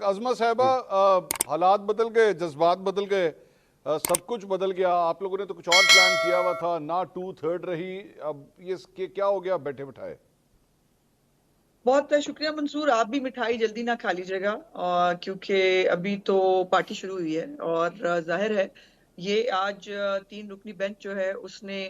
अज़मा साहिबा, हालात बदल गए, जज्बात बदल गए, सब कुछ बदल गया। आप लोगों ने तो कुछ और प्लान किया हुआ था, ना 2/3 रही। अब ये क्या हो गया बैठे बिठाए? बहुत शुक्रिया मंसूर। आप भी मिठाई जल्दी ना खा लीजिएगा, क्योंकि अभी तो पार्टी शुरू हुई है और जाहिर है ये आज तीन रुकनी बेंच जो है उसने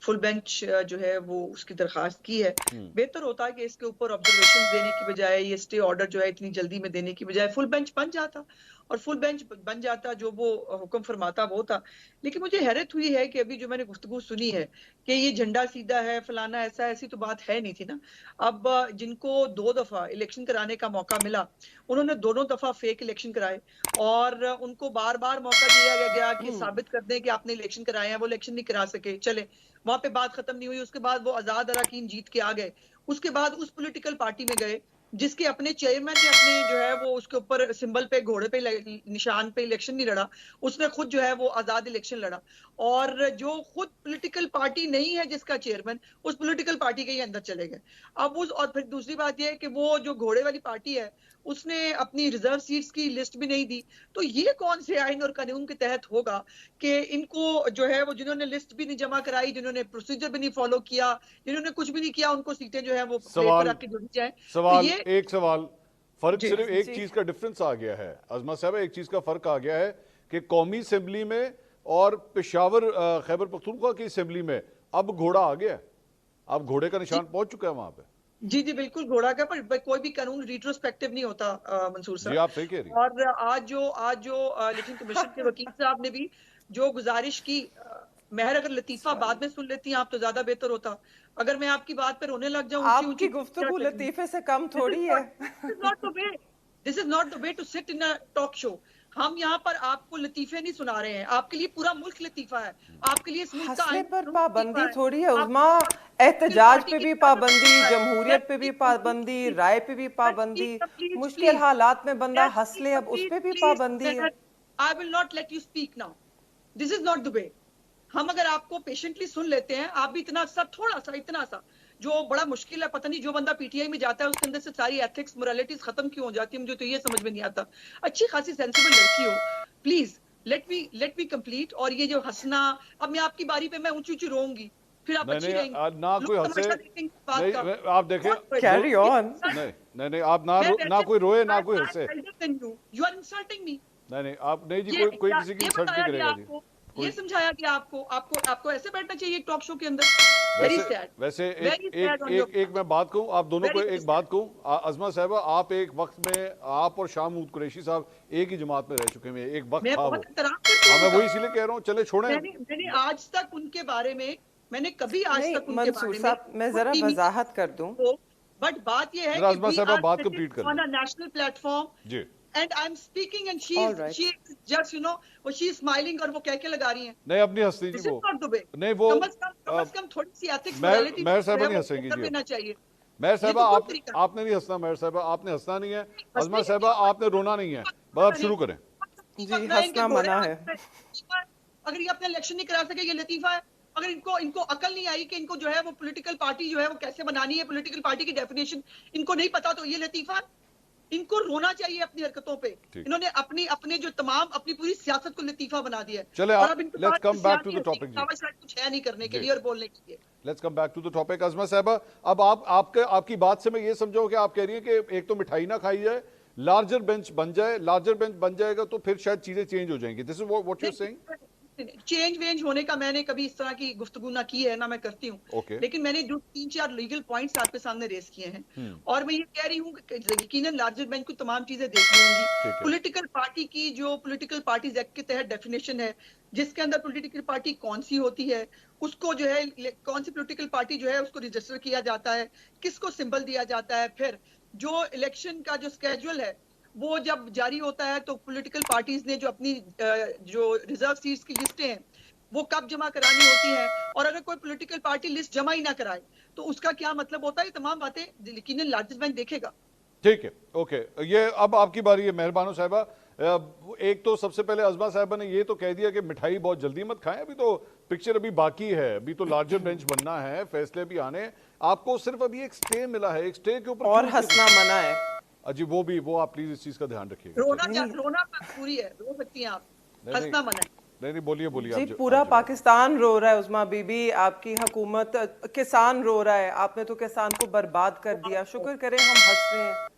फुल बेंच जो है वो उसकी दरखास्त की है। बेहतर होता है कि इसके ऊपर ऑब्जर्वेशन देने की बजाय ये स्टे ऑर्डर जो है इतनी जल्दी में देने की बजाय फुल बेंच बन जाता, और फुल बेंच बन जाता जो वो हुक्म फरमाता वो था। लेकिन मुझे हैरत हुई है कि अभी जो मैंने गुफ्तगू सुनी है कि ये झंडा सीधा है, फलाना ऐसा, ऐसी तो बात है नहीं थी ना। अब जिनको 2 दफा इलेक्शन कराने का मौका मिला उन्होंने दोनों दफा फेक इलेक्शन कराए, और उनको बार बार मौका दिया गया कि साबित कर दें कि आपने इलेक्शन कराए हैं। वो इलेक्शन नहीं करा सके, चले वहां पे बात खत्म नहीं हुई। उसके बाद वो आजाद अराकीन जीत के आ गए। उसके बाद उस पॉलिटिकल पार्टी में गए जिसके अपने चेयरमैन ने अपने जो है वो उसके ऊपर सिंबल पे, घोड़े पे, निशान पे इलेक्शन नहीं लड़ा। उसने खुद जो है वो आजाद इलेक्शन लड़ा, और जो खुद पॉलिटिकल पार्टी नहीं है जिसका चेयरमैन, उस पॉलिटिकल पार्टी के ही अंदर चले गए। अब उस, और फिर दूसरी बात यह है कि वो जो घोड़े वाली पार्टी है उसने अपनी रिजर्व सीट्स की लिस्ट भी नहीं दी। तो ये कौन से आइन और कानून के तहत होगा कि इनको जो है वो, जिन्होंने लिस्ट भी नहीं जमा कराई, जिन्होंने प्रोसीजर भी नहीं फॉलो किया, जिन्होंने कुछ भी नहीं किया, उनको सीटें जो है वो पेपर सवाल आके जुड़ी जाए। तो सवाल ये एक सवाल, फर्क जी सिर्फ एक जी। चीज का डिफरेंस आ गया है अज़मा साहब, एक चीज का फर्क आ गया है कि कौमी असेंबली में और पेशावर खैबर पख्तूनख्वा की असेंबली में अब घोड़ा आ गया है। अब घोड़े का जी निशान पहुंच चुका है वहां पे। जी जी बिल्कुल घोड़ा का, पर कोई भी कानून रिट्रोस्पेक्टिव नहीं होता मंसूर जी साहब। आप सही कह रही हैं। और आज जो इलेक्शन कमीशन के वकील साहब ने भी जो गुजारिश की, महर अगर लतीफा बाद में सुन लेती हैं आप तो ज्यादा बेहतर होता। अगर मैं आपकी बात पे रोने लग जाऊं ऊंची ऊंची, आपकी क्या गुफ्तगू करेंगे? लतीफे से कम दिस इज थोड़ी है। Not this is not the way. This is not the way to sit in a talk show. हम यहाँ पर आपको लतीफे नहीं सुना रहे हैं, आपके लिए पूरा मुल्क लतीफा है। आपके लिए इस मुल्क का हंसने आइन पर लतीफा पाबंदी है। थोड़ी है आपके उज़मा। पॉलिटिकल एहतजाज पार्टी पे की भी सियासत पाबंदी, लतीफा है। जमहूरियत पे भी पाबंदी, राय पे भी पाबंदी। प्लीज मुश्किल प्लीज हालात में बंदा Let हंस me ले, अब उस complete, पे भी please. पाबंदी है। I will not let you speak now. This is not the way. हम अगर आपको पेशेंटली सुन लेते हैं, आप भी इतना सा, थोड़ा सा, इतना सा, जो बड़ा मुश्किल है। पता नहीं जो बंदा पीटीआई में जाता है उसके अंदर से सारी एथिक्स मोरालिटीज खत्म क्यों हो जाती है, मुझे तो ये समझ में नहीं आता। अच्छी खासी सेंसिबल लड़की हो, प्लीज लेट मी कंप्लीट। और ये जो हंसना, अब मैं आपकी बारी पे मैं ऊंची ऊंची रोऊंगी, फिर आप नहीं अच्छी नहीं रहेंगी, ना कोई लोग हंसे। तमाशा देखेंगे इस बात का। नहीं आप देखें Don't do it. जो कैरी ऑन। नहीं नहीं नहीं आप ना मैं ना वैसे कोई रोए ना कोई I'm हंसे। elder than you. You are insulting me. नहीं नहीं आप नहीं जी, ये कोई किसी की ये इंसल्ट नहीं बताया गया करेगा जी। आपको, ये कोई समझाया गया आपको, आपको ऐसे बैठना चाहिए टॉक शो के अंदर। वेरी वैसे सैड, वैसे एक वेरी एक सैड ऑन योर एक एक मैं बात कहूं, आप दोनों को वेरी वेरी एक सैड। बात कहूं। अज़मा साहबा, आप एक वक्त में, आप और शाह महमूद कुरैशी साहब एक ही जमात में रह चुके हैं, एक वक्त मैं था बहुत वो। एहतराम करती हाँ हूँ मैं उनका। वही इसीलिए कह रहा हूँ, चले छोड़ें। मैंने आज तक उनके बारे में, मैंने कभी आज नहीं तक उनके मंसूर बारे में साहब, मैं खुद जरा टीवी वजाहत कर दूं। को, बट बात ये है जरा कि अज़मा वी साहबा आर बात सिटिंग कंप्लीट कर ऑन लें। अ नेशनल प्लेटफॉर्म जी and I am speaking and all she right. Is just वो शी इज स्माइलिंग और वो कह के लगा रही हैं। नहीं अपनी हंसती जी दिस इज वो। नॉट द वे। नहीं वो कम से कम थोड़ी सी एथिक्स मोरालिटी महर जो साहबा है नहीं वो हंसेंगी कर जी अब। देना चाहिए। महर ये साहबा तो कोई आप तरीका आपने नहीं हंसना, महर साहबा आपने हंसना नहीं है। हंसने अज़मा के साहबा क्यों आपने रोना नहीं है, बस आप नहीं। शुरू करें। जी, मैं इनके हंसना घोड़े मना है। अगर ये अपना इलेक्शन नहीं करा सके, ये लतीफा है। अगर इनको इनको अकल नहीं आई कि इनको जो है वो पॉलिटिकल पार्टी जो है वो कैसे बनानी है, पॉलिटिकल पार्टी की डेफिनेशन इनको नहीं पता, तो ये लतीफा है। इनको रोना चाहिए अपनी हरकतों पे। ठीक, इन्होंने अपनी अपने जो तमाम अपनी पूरी सियासत को लतीफा बना दिया है। चले और आप अब इनके लेट्स पास कम बैक टू सियासी द हंसी के टॉपिक जी। अलावा शायद कुछ है नहीं करने के जी लिए और बोलने के लिए। Let's come back to the topic. Azma साहबा, अब आपकी बात से मैं ये समझाऊं कि आप कह रही हैं कि एक तो मिठाई ना खाई जाए, लार्जर बेंच बन जाए। लार्जर बेंच बन जाएगा तो फिर शायद चीजें चेंज हो जाएंगी। This is what you are saying. Change वेंज होने का मैंने कभी इस तरह की गुफ्तगू ना की है, ना मैं करती हूँ। ओके। लेकिन मैंने जो 3-4 लीगल पॉइंट्स आपके सामने रेस किए हैं, हम्म, और मैं ये कह रही हूँ कि यकीनन लार्जर बेंच को तमाम चीजें देखनी होंगी। ठीक है। पॉलिटिकल पार्टी की जो पॉलिटिकल पार्टीज एक्ट के तहत डेफिनेशन है, जिसके अंदर पॉलिटिकल पार्टी कौन सी होती है, उसको जो है कौन सी पॉलिटिकल पार्टी जो है उसको रजिस्टर किया जाता है, किसको सिंबल दिया जाता है, फिर जो इलेक्शन का जो स्केड्यूल है वो जब जारी होता है तो पॉलिटिकल पार्टीज ने जो अपनी जो रिजर्व सीट्स की लिस्टें हैं वो कब जमा करानी होती है, और अगर कोई पॉलिटिकल पार्टी लिस्ट जमा ही ना कराए तो उसका क्या मतलब होता है। ये तमाम बातें यकीनन लार्जेस्ट बैंक देखेगा। ठीक है, ओके। ये अब आपकी बारी है मेहरबानो साहबा। एक तो सबसे पहले अज़मा साहबा ने ये तो कह दिया कि मिठाई बहुत जल्दी मत खाएं, अभी तो पिक्चर अभी बाकी है, अभी तो लार्जर बेंच बनना है, फैसले भी आने। आपको सिर्फ अभी एक स्टे मिला है, एक स्टे के ऊपर और क्यों हंसना मना है। अजी वो आप प्लीज इस चीज का ध्यान रखिएगा। रोना पूरी है, रो सकती हैं आप, हंसना मना है। नहीं बोलिए जी, आप पूरा जवाब। पाकिस्तान रो रहा है उस्मा बीबी, आपकी हुकूमत, किसान रो रहा है, आपने तो किसान को बर्बाद कर दिया। शुक्र करें हम हंस रहे हैं।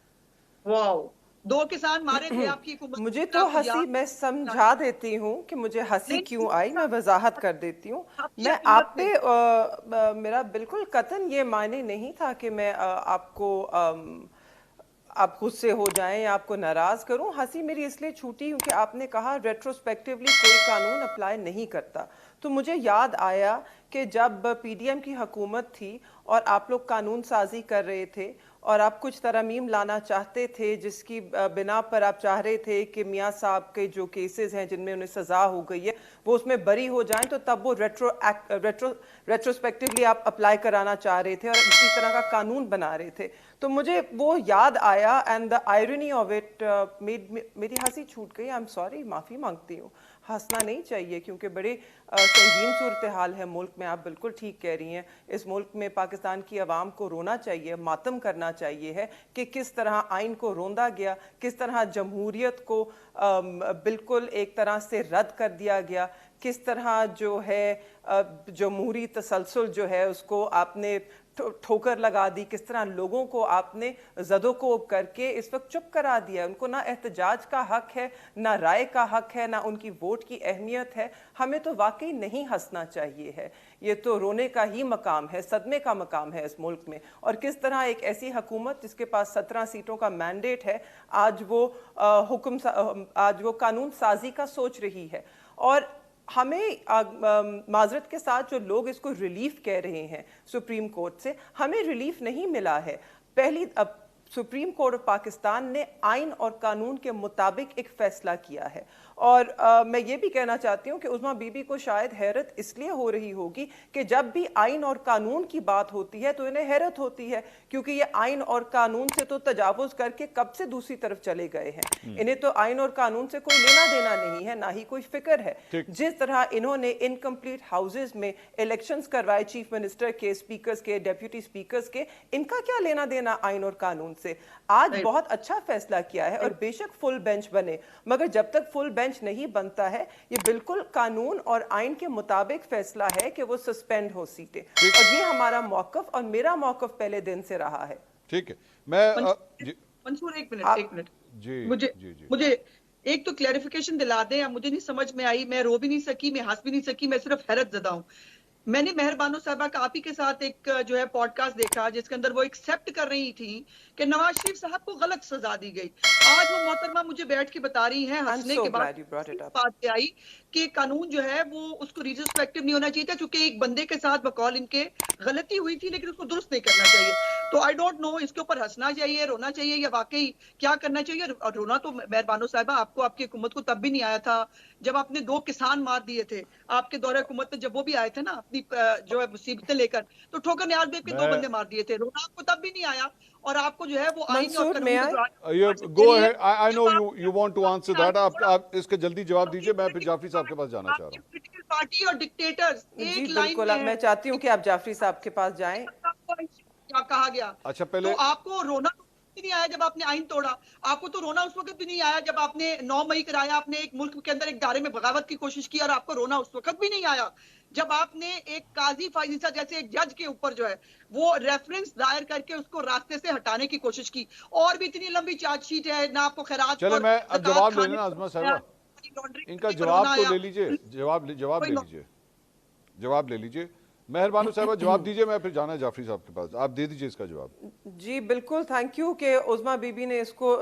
वाओ, 2 किसान मारे थे आपकी हुकूमत। मुझे तो हंसी, मैं समझा देती हूँ कि मुझे हंसी क्यों आई, मैं वजाहत कर देती हूँ। मैं आप पे मेरा बिल्कुल कतन ये मायने नहीं था कि मैं आपको आप गुस्से हो जाएं या आपको नाराज करूं। हंसी मेरी इसलिए छूटी क्योंकि आपने कहा रेट्रोस्पेक्टिवली कोई कानून अप्लाई नहीं करता। तो मुझे याद आया कि जब पीडीएम की हुकूमत थी और आप लोग कानून साजी कर रहे थे और आप कुछ तरमीम लाना चाहते थे जिसकी बिना पर आप चाह रहे थे कि मियाँ साहब के जो केसेस हैं जिनमें उन्हें सज़ा हो गई है वो उसमें बरी हो जाएं, तो तब वो रेट्रोस्पेक्टिवली आप अप्लाई कराना चाह रहे थे और इसी तरह का कानून बना रहे थे। तो मुझे वो याद आया and the irony of it मेरी हंसी छूट गई। आई एम सॉरी, माफ़ी मांगती हूँ। हंसना नहीं चाहिए क्योंकि बड़े संगीन सूरत हाल है मुल्क में। आप बिल्कुल ठीक कह रही हैं। इस मुल्क में पाकिस्तान की आवाम को रोना चाहिए, मातम करना चाहिए है कि किस तरह आइन को रोंदा गया, किस तरह जमहूरियत को बिल्कुल एक तरह से रद्द कर दिया गया, किस तरह जो है जमहूरी तसलसल जो है उसको आपने ठोकर लगा दी, किस तरह लोगों को आपने ज़दोकोब करके इस वक्त चुप करा दिया। उनको ना एहतजाज का हक है, ना राय का हक है, ना उनकी वोट की अहमियत है। हमें तो वाकई नहीं हंसना चाहिए है, ये तो रोने का ही मकाम है, सदमे का मकाम है इस मुल्क में। और किस तरह एक ऐसी हुकूमत जिसके पास 17 सीटों का मैंडेट है आज वो कानून साजी का सोच रही है। और हमें माजरत के साथ जो लोग इसको रिलीफ कह रहे हैं सुप्रीम कोर्ट से, हमें रिलीफ नहीं मिला है। पहली सुप्रीम कोर्ट ऑफ पाकिस्तान ने आइन और कानून के मुताबिक एक फैसला किया है। और मैं ये भी कहना चाहती हूँ कि उस्मा बीबी को शायद हैरत इसलिए हो रही होगी कि जब भी आइन और कानून की बात होती है तो इन्हें हैरत होती है, क्योंकि ये आइन और कानून से तो तजावुज करके कब से दूसरी तरफ चले गए हैं। इन्हें तो आइन और कानून से कोई लेना देना नहीं है, ना ही कोई फिक्र है। जिस तरह इन्होंने इनकम्प्लीट हाउसेज में इलेक्शंस करवाए, चीफ मिनिस्टर के, स्पीकर्स के, डेप्यूटी स्पीकर्स के, इनका क्या लेना देना आइन और कानून से। आज बहुत अच्छा फैसला किया है और बेशक फुल बेंच बने, मगर जब तक फुल बेंच नहीं बनता है ये बिल्कुल कानून और आइन के मुताबिक फैसला है कि वो सस्पेंड हो सीटें। और ये हमारा मौकफ और मेरा मौकफ पहले दिन से रहा है। ठीक है, मैं मंसूर एक मिनट जी मुझे एक तो क्लैरिफिकेशन दिला दें। मुझे नहीं समझ में आई, मैं रो भी नहीं सकी, मैं हंस भी नहीं सकी, मैं सिर्फ हैरत ज़दा हूं। मैंने मेहरबानो साहबा का आप ही के साथ एक जो है पॉडकास्ट देखा जिसके अंदर वो एक्सेप्ट कर रही थी कि नवाज शरीफ साहब को गलत सजा दी गई। आज वो मोहतरमा मुझे बैठ के बता रही हैं हंसने के बाद बात आई कि कानून जो है वो उसको रिस्पेक्टिव नहीं होना चाहिए था, क्योंकि एक बंदे के साथ बकौल इनके गलती हुई थी लेकिन उसको दुरुस्त नहीं करना चाहिए। तो आई डोंट नो इसके ऊपर हंसना चाहिए, रोना चाहिए, या वाकई क्या करना चाहिए। और रोना तो मेहरबानो साहबा आपको, आपकी हुकूमत को तब भी नहीं आया था जब आपने 2 किसान मार दिए थे। आपके दौरे हुकूमत में जब वो भी आए थे ना अपनी जो है मुसीबतें लेकर, तो ठोकर नियाज बेग के 2 बंदे मार दिए थे। रोना आपको तब भी नहीं आया। और आपको जो है वो आइन और कानून go ahead, I know you want to answer that. आप इसके जल्दी जवाब दीजिए, मैं फिर जाफरी साहब के पास जाना चाह रहा हूं। पॉलिटिकल पार्टी और डिक्टेटर्स एक लाइन में, मैं चाहती हूं कि आप जाफरी साहब के पास जाएं। क्या कहा गया? अच्छा, पहले तो आपको रोना नहीं आया जब आपने आइन तोड़ा। आपको तो रोना उस वक्त भी नहीं आया जब आपने 9 मई कराया, आपने एक मुल्क के अंदर एक दायरे में बगावत की कोशिश की, और आपको रोना उस वक्त भी नहीं आया जब आपने एक काजी फाइजा जैसे एक जज के ऊपर जो है वो रेफरेंस दायर करके उसको रास्ते से हटाने की कोशिश की। और भी इतनी लंबी चार्जशीट है ना आपको खैरात। चले, मैं अब जवाब ले लेना आजमा साहब, इनका जवाब तो ले लीजिए, जवाब ले लीजिए मेहरबानी साहब, जवाब दीजिए। मैं फिर जाना है जाफरी साहब के पास, आप दे दीजिए इसका जवाब। जी बिल्कुल, थैंक यू कि उज़मा बीबी ने इसको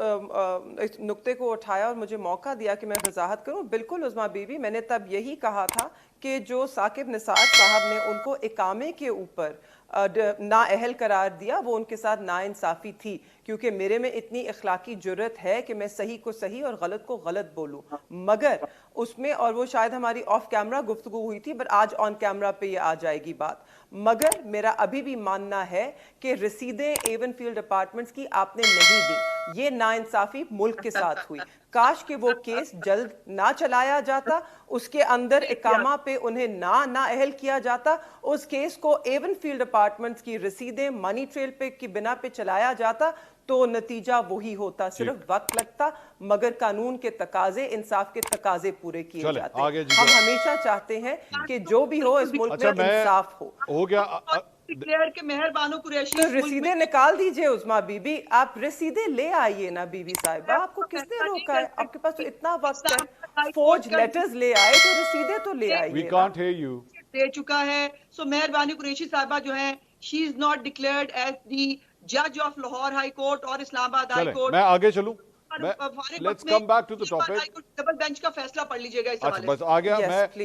इस नुक्ते को उठाया और मुझे मौका दिया कि मैं वजाहत करूं। बिल्कुल उज़मा बीबी, मैंने तब यही कहा था कि जो साकिब निसार साहब ने उनको इकामे के ऊपर नाअहल करार दिया वो उनके साथ नाइंसाफ़ी थी, क्योंकि मेरे में इतनी इखलाकी जुर्रत है कि मैं सही को सही और गलत को गलत बोलूं। मगर उसमें, और वो शायद हमारी ऑफ कैमरा गुफ्तगू हुई थी, बट आज ऑन कैमरा पे ये आ जाएगी बात। मगर मेरा अभी भी मानना है कि रसीदें एवन फील्ड अपार्टमेंट्स की आपने नहीं दी। ये नाइंसाफ़ी मुल्क के साथ हुई। काश कि वो केस जल्द ना चलाया जाता, उसके अंदर इकामा पे उन्हें नाअहल किया जाता, उस केस को एवन फील्ड अपार्टमेंट्स की रसीदें मनी ट्रेल पे की बिना पे चलाया जाता, तो नतीजा वही होता, सिर्फ वक्त लगता, मगर कानून के तकाजे, इंसाफ के तकाजे पूरे किए चले, जाते आगे हैं। जी, हम चलो। हमेशा चाहते हैं कि जो भी हो इस मुल्क अच्छा, में इंसाफ हो गया डिक्लेयर के मेहर बानो कुरैशी तो रसीदें निकाल दीजिए उस्मा बीबी, आप रसीदें ले आइए ना बीबी साहिबा, आपको किसने रोका है? आपके पास तो इतना वक्त है, फौज लेटर्स ले आए तो रसीदें तो ले आइए वी ना। Can't hear you. दे चुका है। सो मेहरबानी कुरैशी साहिबा जो है, she is not declared as the जज ऑफ लाहौर हाई कोर्ट और इस्लामाबाद हाई चले, कोर्ट। मैं आगे चलूं, let's come back to the topic. Double bench का फैसला पढ़ लीजिएगा इस अच्छा हवाले बस आ गया Yes, मैं please.